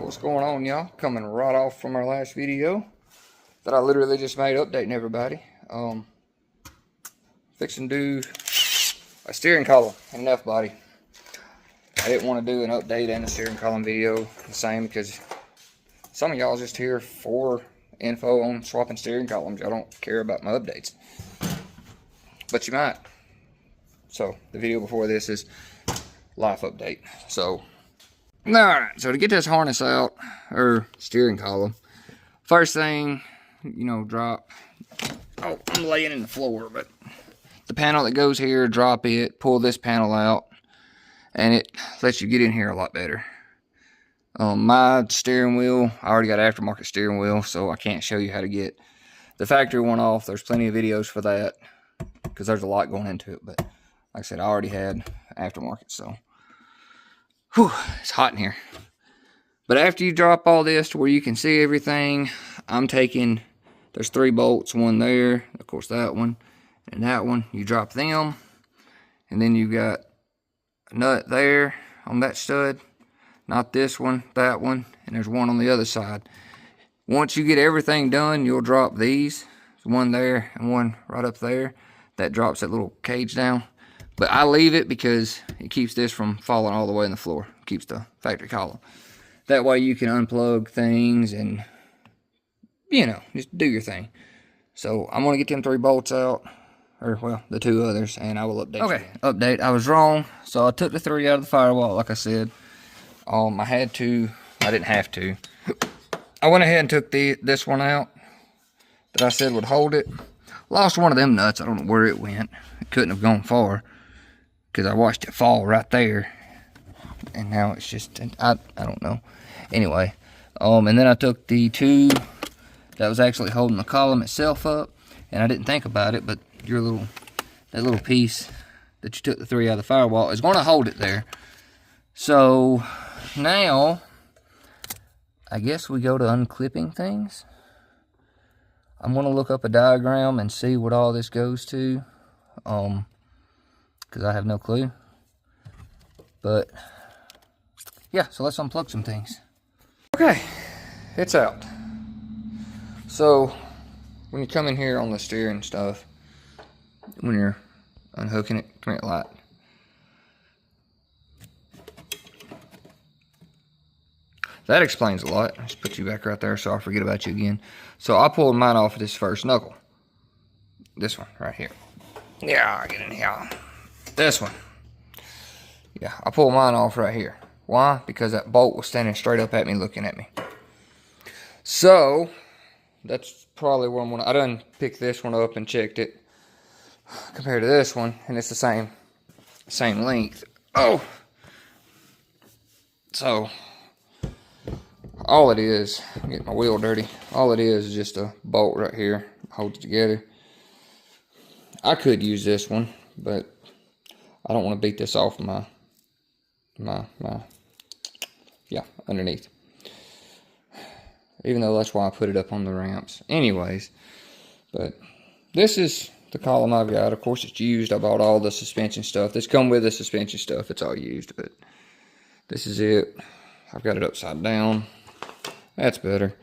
What's going on, y'all? Coming right off from our last video that I literally just made updating everybody. Fixing to do a steering column and an F-body. I didn't want to do an update and a steering column video the same because some of y'all just here for info on swapping steering columns. Y'all don't care about my updates, but you might. So the video before this is life update. So alright, so to get this harness out, or steering column, first thing, drop, I'm laying in the floor, but the panel that goes here, drop it, pull this panel out, and it lets you get in here a lot better. My steering wheel, I already got an aftermarket steering wheel, so I can't show you how to get the factory one off. There's plenty of videos for that, because there's a lot going into it, but like I said, I already had aftermarket, so whew, it's hot in here. But after you drop all this to where you can see everything, I'm taking, there's 3 bolts, one there, of course that one, and that one. You drop them, and then you got a nut there on that stud, not this one, that one, and there's one on the other side. Once you get everything done, you'll drop these, one there and one right up there. That drops that little cage down. But I leave it because it keeps this from falling all the way in the floor. It keeps the factory column. That way you can unplug things and, just do your thing. So I'm going to get them 3 bolts out. Or, well, the 2 others. And I will update you. Okay, update. I was wrong. So I took the 3 out of the firewall, like I said. I didn't have to. I went ahead and took this one out that I said would hold it. Lost one of them nuts. I don't know where it went. It couldn't have gone far, because I watched it fall right there, and now it's just, I don't know. Anyway, and then I took the 2 that was actually holding the column itself up, and I didn't think about it, but that little piece that you took the 3 out of the firewall is going to hold it there. So now I guess we go to unclipping things. I'm going to look up a diagram and see what all this goes to, because I have no clue. But yeah, so let's unplug some things. Okay, it's out. So when you come in here on the steering stuff, when you're unhooking it, come here, light. That explains a lot. Just put you back right there so I forget about you again. So I pulled mine off of this first knuckle. This one right here. Yeah, get in here. This one. Yeah, I pulled mine off right here. Why? Because that bolt was standing straight up at me, looking at me. So that's probably where I'm gonna. I done picked this one up and checked it compared to this one, and it's the same length. Oh, so all it is, I'm getting my wheel dirty. All it is just a bolt right here, holds it together. I could use this one, but I don't want to beat this off my underneath. Even though that's why I put it up on the ramps. Anyways, but this is the column I've got. Of course, it's used. I bought all the suspension stuff. This come with the suspension stuff. It's all used, but this is it. I've got it upside down. That's better.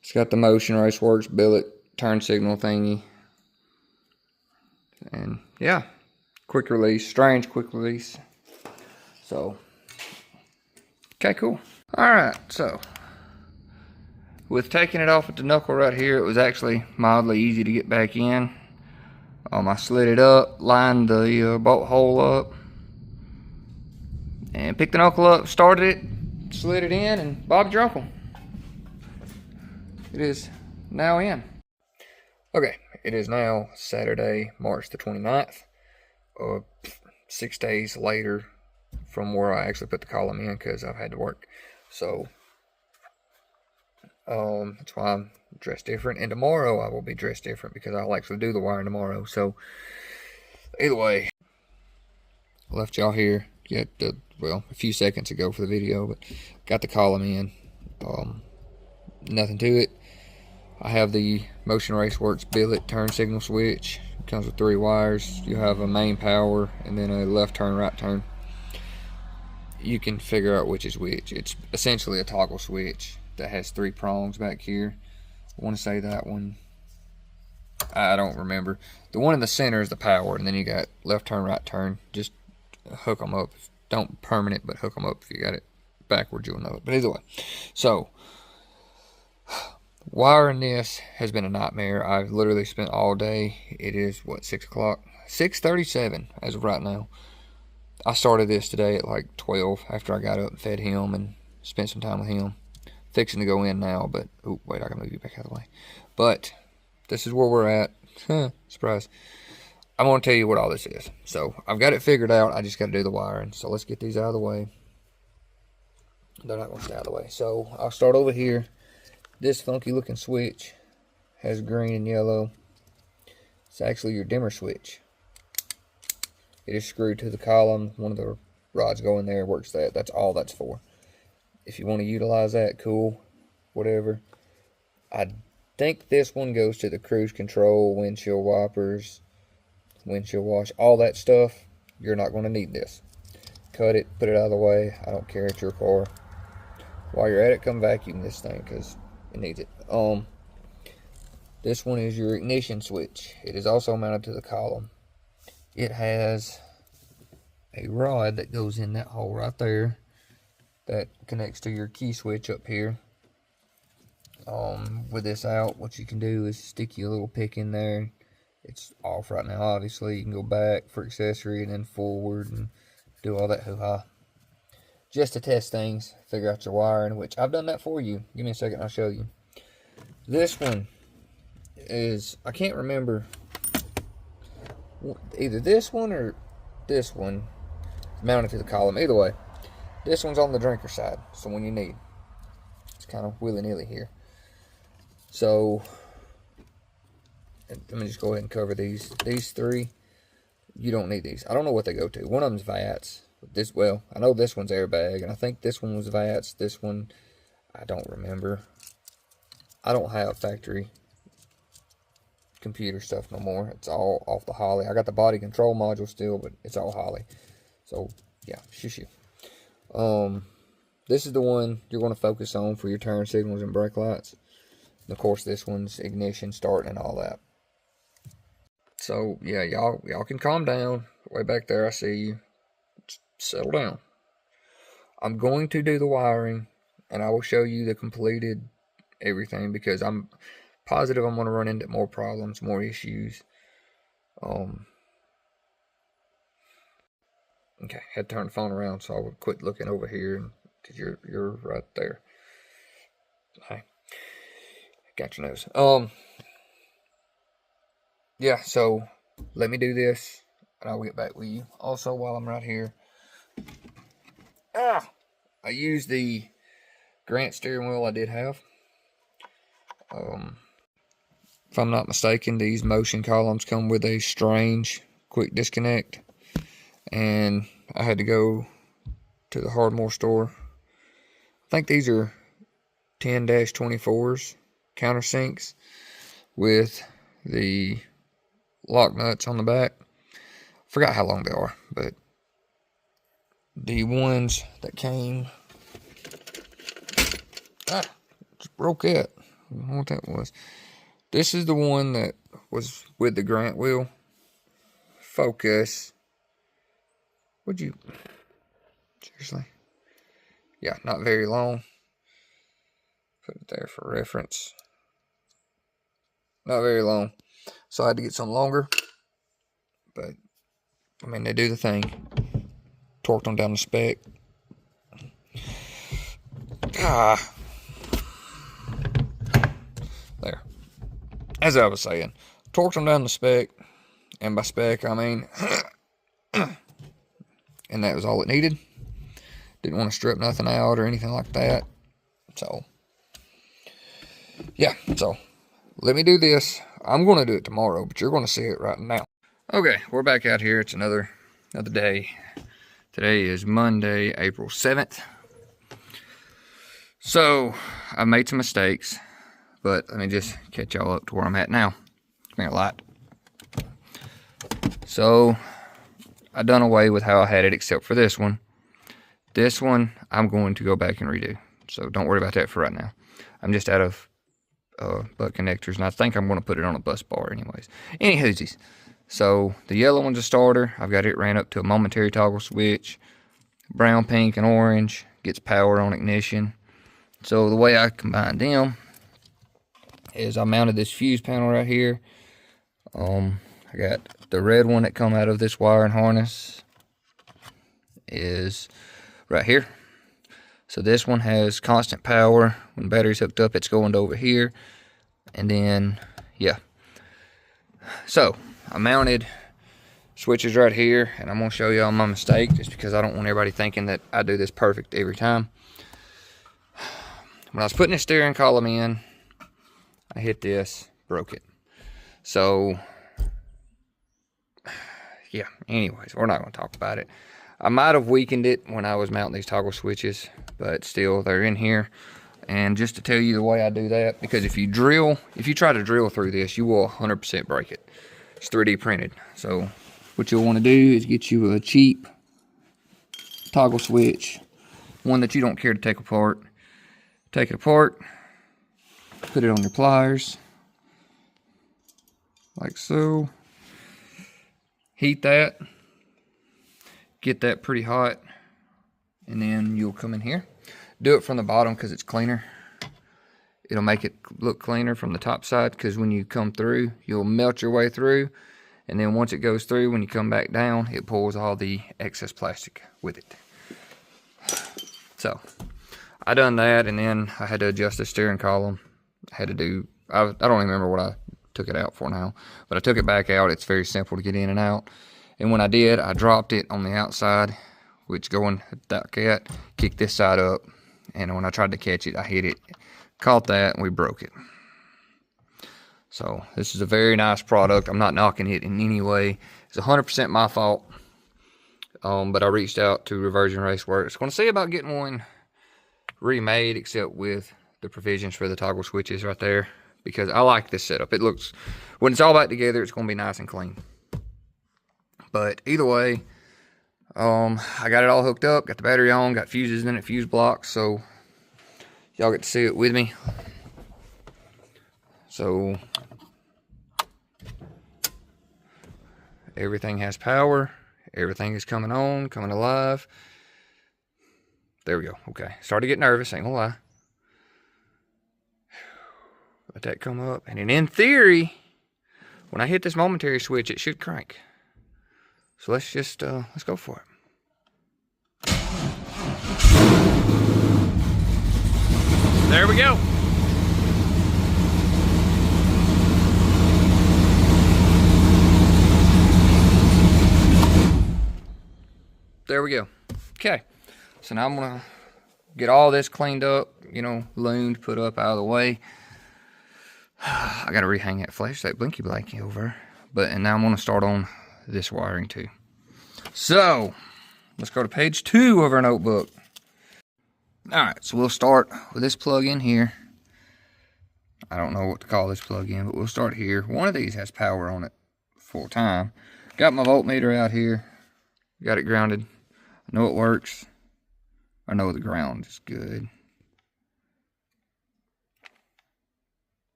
It's got the motion raceworks billet turn signal thingy. And yeah, quick release, strange quick release. So, okay, cool. Alright, so with taking it off at the knuckle right here, it was actually mildly easy to get back in. I slid it up, lined the bolt hole up, and picked the knuckle up, started it, slid it in, and Bob's your uncle. It is now in. Okay, it is now Saturday, March the 29th. 6 days later from where I actually put the column in, because I've had to work. So that's why I'm dressed different. And tomorrow I will be dressed different, because I'll actually do the wiring tomorrow. So either way, I left y'all here a few seconds ago for the video, but got the column in. Nothing to it. I have the Motion Raceworks billet turn signal switch. It comes with 3 wires. You have a main power and then a left turn, right turn. you can figure out which is which. It's essentially a toggle switch that has 3 prongs back here. I want to say that one, I don't remember. The one in the center is the power, and then you got left turn, right turn. Just hook them up. Don't permanent, but hook them up. If you got it backwards, you'll know it. But either way, so wiring this has been a nightmare. I've literally spent all day. It is what, 6 o'clock? 6:37 as of right now. I started this today at like 12 after I got up and fed him and spent some time with him. Fixing to go in now, but oh wait, I gotta move you back out of the way. But this is where we're at. Surprise. I'm gonna tell you what all this is. So I've got it figured out. I just gotta do the wiring. So let's get these out of the way. They're not gonna stay out of the way. So I'll start over here. This funky looking switch has green and yellow. It's actually your dimmer switch. It is screwed to the column. One of the rods go in there, works that. That's all that's for. If you want to utilize that, cool. Whatever. I think this one goes to the cruise control, windshield wipers, windshield wash, all that stuff. You're not going to need this. Cut it, put it out of the way. I don't care, it's your car. While you're at it, come vacuum this thing because it needs it. This one is your ignition switch. It is also mounted to the column. It has a rod that goes in that hole right there that connects to your key switch up here. With this out, what you can do is stick your little pick in there. It's off right now, obviously. You can go back for accessory and then forward and do all that hoo-ha. Just to test things, figure out your wiring, which I've done that for you. Give me a second, I'll show you. This one is, I can't remember, either this one or this one is mounted to the column. Either way, this one's on the drinker side, so when you need. It's kind of willy-nilly here. So, let me just go ahead and cover these. These 3, you don't need these. I don't know what they go to. One of them's VATS. This, well, I know this one's airbag, and I think this one was VATS. This one, I don't remember. I don't have factory computer stuff no more. It's all off the Holley. I got the body control module still, but it's all Holley. So, yeah, shoo. This is the one you're going to focus on for your turn signals and brake lights. And of course, this one's ignition, start, and all that. So, yeah, y'all can calm down. Way back there, I see you. Just settle down. I'm going to do the wiring, and I will show you the completed everything, because I'm positive I'm going to run into more problems, more issues. Okay, had to turn the phone around, so I would quit looking over here, because you're right there. Hey, got your nose. Yeah, so let me do this, and I'll get back with you. Also, while I'm right here, I used the Grant steering wheel I did have. If I'm not mistaken, these motion columns come with a strange quick disconnect, and I had to go to the Hardmore store. I think these are 10-24s countersinks with the lock nuts on the back. Forgot how long they are, but the ones that came, just broke it. I don't know what that was. This is the one that was with the Grant wheel. Focus. Would you? Seriously? Yeah, not very long. Put it there for reference. Not very long. So I had to get some longer. But, I mean, they do the thing. Torqued them down the spec. There. As I was saying, torqued them down the spec. And by spec, I mean... and that was all it needed. Didn't want to strip nothing out or anything like that. So, yeah. So, let me do this. I'm going to do it tomorrow, but you're going to see it right now. Okay, we're back out here. It's another day. Today is Monday, April 7th. So, I made some mistakes, but let me just catch y'all up to where I'm at now. Come here, light. So, I done away with how I had it except for this one. This one, I'm going to go back and redo. So don't worry about that for right now. I'm just out of butt connectors, and I think I'm going to put it on a bus bar anyways. Any hoosies. So the yellow one's a starter. I've got it ran up to a momentary toggle switch. Brown, pink, and orange gets power on ignition. So the way I combined them is I mounted this fuse panel right here. I got the red one that come out of this wire and harness is right here. So this one has constant power. When the battery's hooked up, it's going to over here. And then, yeah. So I mounted switches right here, and I'm going to show you all my mistake just because I don't want everybody thinking that I do this perfect every time. When I was putting the steering column in, I hit this, broke it. So, yeah, anyways, we're not going to talk about it. I might have weakened it when I was mounting these toggle switches, but still, they're in here. And just to tell you the way I do that, because if you try to drill through this, you will 100% break it. It's 3D printed. So what you'll want to do is get you a cheap toggle switch, one that you don't care to take apart. Take it apart, put it on your pliers, like so. Heat that, get that pretty hot, and then you'll come in here. Do it from the bottom because it's cleaner. It'll make it look cleaner from the top side, because when you come through, you'll melt your way through, and then once it goes through, when you come back down, it pulls all the excess plastic with it. So I done that, and then I had to adjust the steering column. I don't even remember what I took it out for now, but I took it back out. It's very simple to get in and out. And when I did, I dropped it on the outside, which going that cat kicked this side up. And when I tried to catch it, I hit it, caught that, and we broke it. So this is a very nice product. I'm not knocking it in any way. It's 100% my fault. But I reached out to Reversion Raceworks. Going to see about getting one remade, except with the provisions for the toggle switches right there, because I like this setup. It looks, when it's all back together, it's going to be nice and clean. But either way, I got it all hooked up, got the battery on, got fuses in it, fuse blocks, so y'all get to see it with me. So everything has power, everything is coming on, coming alive. There we go. Okay, started to get nervous, ain't gonna lie. Let that come up, and then in theory, when I hit this momentary switch, it should crank. So let's just let's go for it. There we go. There we go. Okay. So now I'm gonna get all this cleaned up, you know, loomed, put up out of the way. I gotta rehang that blinky blanky over. And now I'm gonna start on this wiring too. So let's go to page 2 of our notebook. Alright, so we'll start with this plug in here. I don't know what to call this plug in, but we'll start here. One of these has power on it full time. Got my voltmeter out here. Got it grounded. I know it works. I know the ground is good.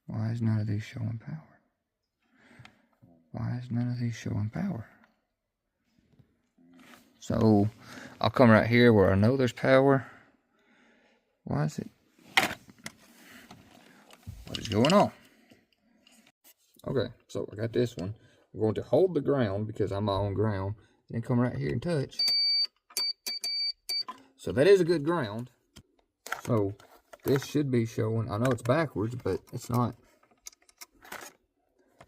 Why is none of these showing power? Why is none of these showing power? So I'll come right here where I know there's power. Why is it? What is going on? Okay, so I got this one. I'm going to hold the ground because I'm on ground, and then come right here and touch. So that is a good ground. So this should be showing. I know it's backwards, but it's not.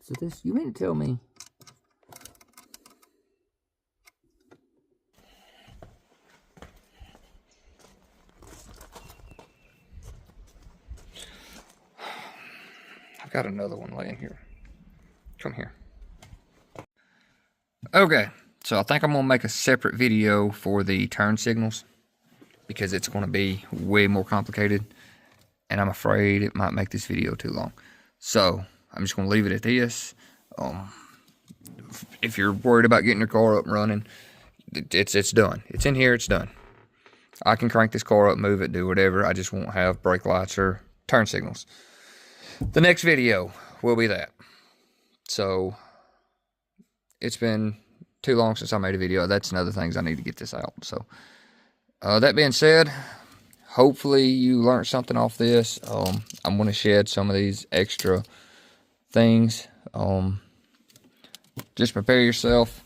So this, you mean to tell me? I've got another one laying here. Come here. Okay, so I think I'm going to make a separate video for the turn signals, because it's going to be way more complicated, and I'm afraid it might make this video too long. So I'm just going to leave it at this. If you're worried about getting your car up and running, it's done. It's in here, it's done. I can crank this car up, move it, do whatever. I just won't have brake lights or turn signals. The next video will be that. So, it's been too long since I made a video. That's another thing, I need to get this out. So, that being said, hopefully you learned something off this. I'm going to shed some of these extra things. Just prepare yourself.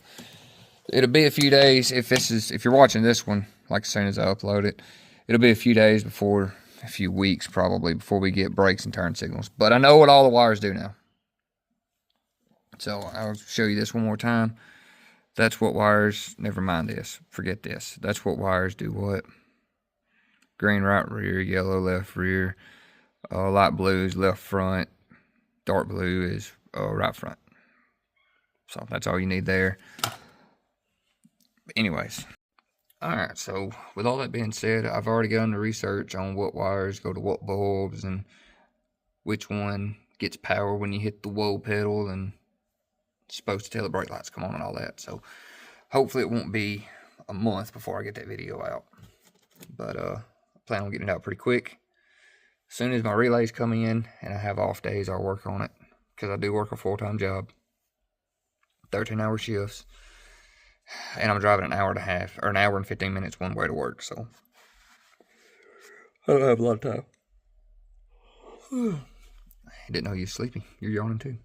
It'll be a few days if you're watching this one, like as soon as I upload it, it'll be a few days before, a few weeks probably, before we get brakes and turn signals. But I know what all the wires do now. So I'll show you this one more time. That's what wires, never mind this, forget this. That's what wires do what? Green right rear, yellow left rear, light blue is left front, dark blue is right front. So that's all you need there. Anyways, alright, so with all that being said, I've already done the research on what wires go to what bulbs and which one gets power when you hit the whoa pedal and it's supposed to tell the brake lights come on and all that. So hopefully it won't be a month before I get that video out. But I plan on getting it out pretty quick. As soon as my relays come in and I have off days, I'll work on it. Because I do work a full-time job. 13-hour shifts. And I'm driving an hour and a half, or an hour and 15 minutes one way to work, so I don't have a lot of time. I didn't know you were sleeping. You're yawning too.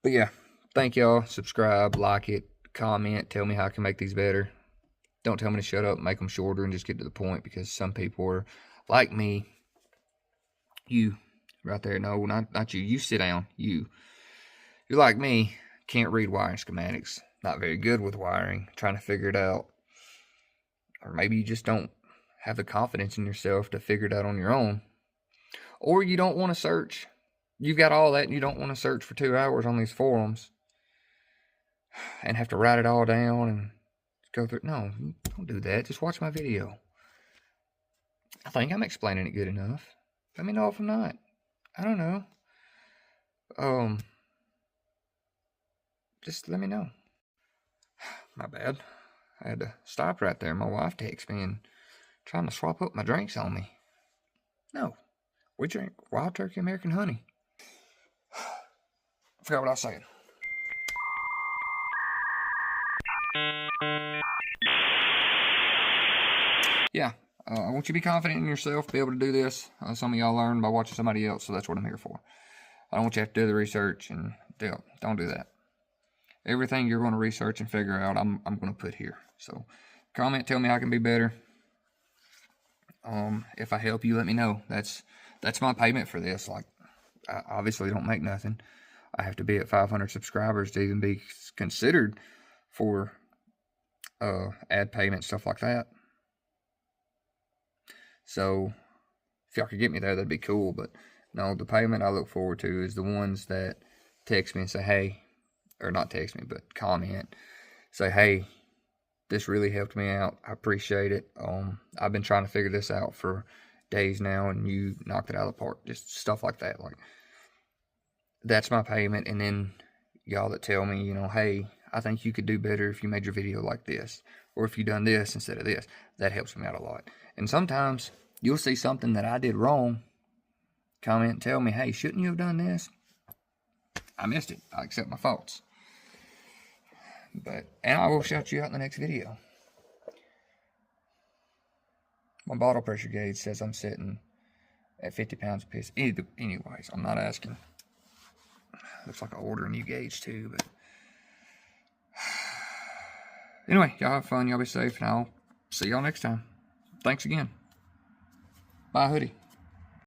But yeah, thank y'all. Subscribe, like it, comment, tell me how I can make these better. Don't tell me to shut up, make them shorter, and just get to the point, because some people are like me. You, right there, no, not you. You sit down. You're like me. Can't read wiring schematics, not very good with wiring, trying to figure it out. Or maybe you just don't have the confidence in yourself to figure it out on your own. Or you don't want to search. You've got all that and you don't want to search for 2 hours on these forums and have to write it all down and go through. No, don't do that. Just watch my video. I think I'm explaining it good enough. Let me know if I'm not. I don't know. Just let me know. My bad. I had to stop right there. My wife texted me and trying to swap up my drinks on me. No. We drink Wild Turkey American Honey. I forgot what I was saying. Yeah. I want you to be confident in yourself, be able to do this. Some of y'all learn by watching somebody else, so that's what I'm here for. I don't want you to have to do the research and don't do that. Everything you're going to research and figure out, I'm going to put here. So, comment, tell me how I can be better. If I help you, let me know. That's my payment for this. Like, I obviously don't make nothing. I have to be at 500 subscribers to even be considered for ad payment, stuff like that. So, if y'all could get me there, that'd be cool. But no, the payment I look forward to is the ones that text me and say, hey, or not text me, but comment, say, hey, this really helped me out. I appreciate it. I've been trying to figure this out for days now, and you knocked it out of the park. Just stuff like that. Like, that's my payment. And then y'all that tell me, you know, hey, I think you could do better if you made your video like this, or if you done this instead of this. That helps me out a lot. And sometimes you'll see something that I did wrong. Comment and tell me, hey, shouldn't you have done this? I missed it. I accept my faults. And I will shout you out in the next video. My bottle pressure gauge says I'm sitting at 50 pounds of piss. Anyways, I'm not asking. Looks like I ordered a new gauge too, but anyway, y'all have fun, y'all be safe, and I'll see y'all next time. Thanks again. Bye, hoodie.